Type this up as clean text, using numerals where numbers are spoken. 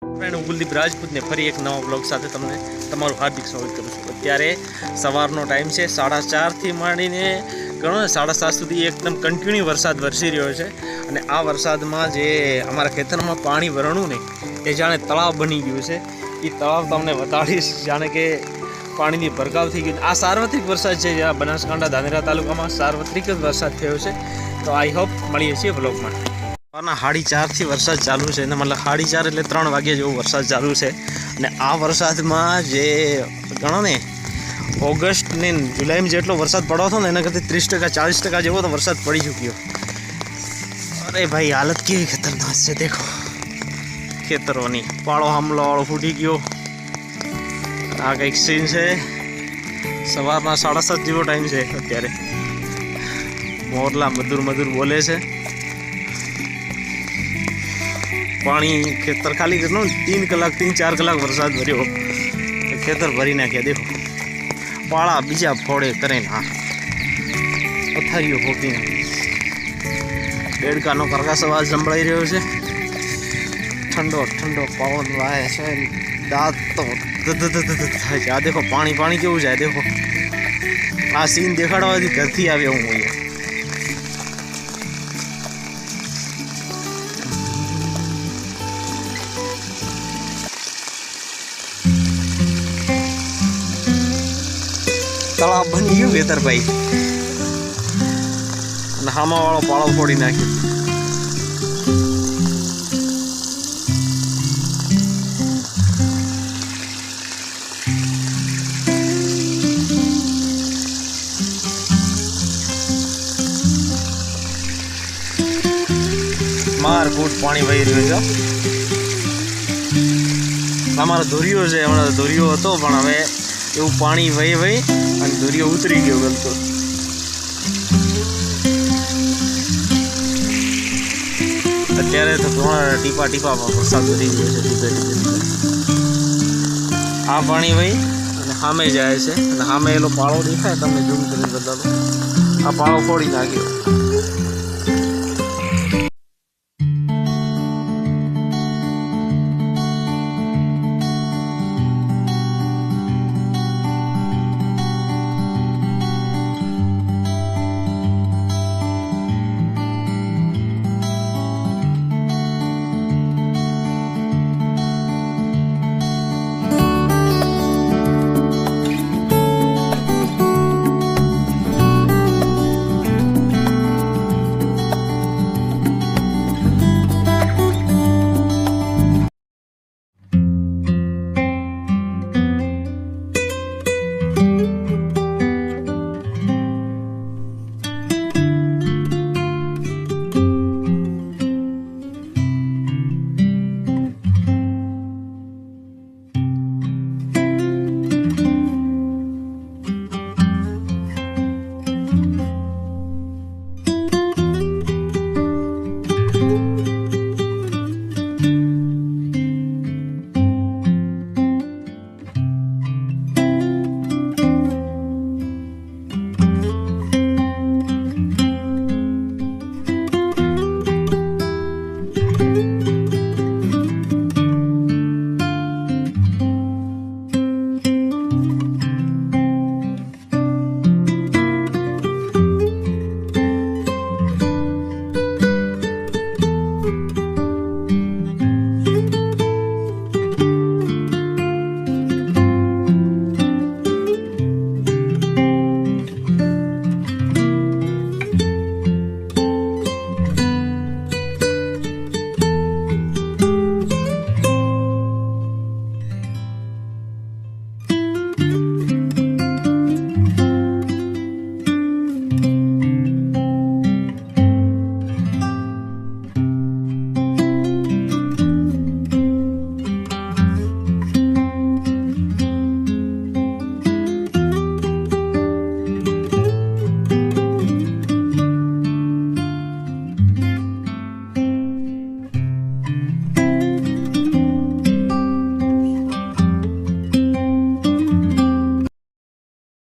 Friend હું કુલદીપ રાજપૂતને ફરી એક નવા બ્લોગ સાથે તમને તમારું હાર્દિક સ્વાગત કરું છું। અત્યારે સવારનો ટાઈમ છે, 4:30થી માંડીને ગણો ને 7:30 સુધી એકદમ કન્ટિન્યુ વરસાદ વરસી રહ્યો છે। અને આ વરસાદમાં જે અમારા ખેતરમાં પાણી ભરણું ને એ જાણે તળાવ બની ગયું છે। એ તળાવ તમને બતાડીશ, જાણે કે પાણીની ભરગાવ થઈ ગઈ। આ સાર્વત્રિક વરસાદ છે, જ્યાં બનાસકાંઠા ધાનેરા તાલુકામાં સાર્વત્રિક જ વરસાદ થયો છે। તો આઈ હોપ મળીએ છીએ બ્લોગમાં। સવારના 4:30થી વરસાદ ચાલુ છે, ને મતલબ 4:30 એટલે 3 વાગ્યા જેવો વરસાદ ચાલુ છે। અને આ વરસાદમાં જે ગણો ને ઓગસ્ટ ને જુલાઈમાં જેટલો વરસાદ પડ્યો હતો ને એના કરતાં 30% 40% જેવો તો વરસાદ પડી ચૂક્યો। અરે ભાઈ, હાલત કેવી ખતરનાક છે, દેખો ખેતરોની। પાળો હામલો ફૂટી ગયો। આ કંઈક સીન છે, સવારના 7:30 જેવો ટાઈમ છે। અત્યારે મોરલા મધુર બોલે છે। પાણી ખેતર ખાલી કરનો 3 કલાક 3-4 કલાક વરસાદ ભર્યો, ખેતર ભરી નાખ્યા। દેખો પાળા બીજા ફોડે કરીને હા પથારીઓ ફોકી નાખી। દેડકાનો કરકસ અવાજ સંભળાઈ રહ્યો છે। ઠંડો પવન વાય છે, દાંત તો થાય છે। આ દેખો પાણી કેવું જાય, દેખો આ સીન દેખાડવાથી ઘરથી આવ્યો હું અહીંયા। તળાવ બની ગયું વેતરભાઈ, અને હામાવાળો પાળો ફોડી નાખ્યો। મારકૂટ પાણી વહી રહ્યું છે। અમારો ધોરિયો છે, હમણાં ધોરિયો હતો પણ હવે એવું પાણી વહી અને દોરીઓ ઉતરી ગયો ગલતો। અત્યારે તો ટીપા વરસાદ વધી ગયો છે, ધીરે ધીરે। આ પાણી વહી અને સામે જાય છે, અને સામે એલો પાળો દેખાય, તમને ઝૂમ કરીને બતાવો। આ પાળો ફોડી નાખ્યો।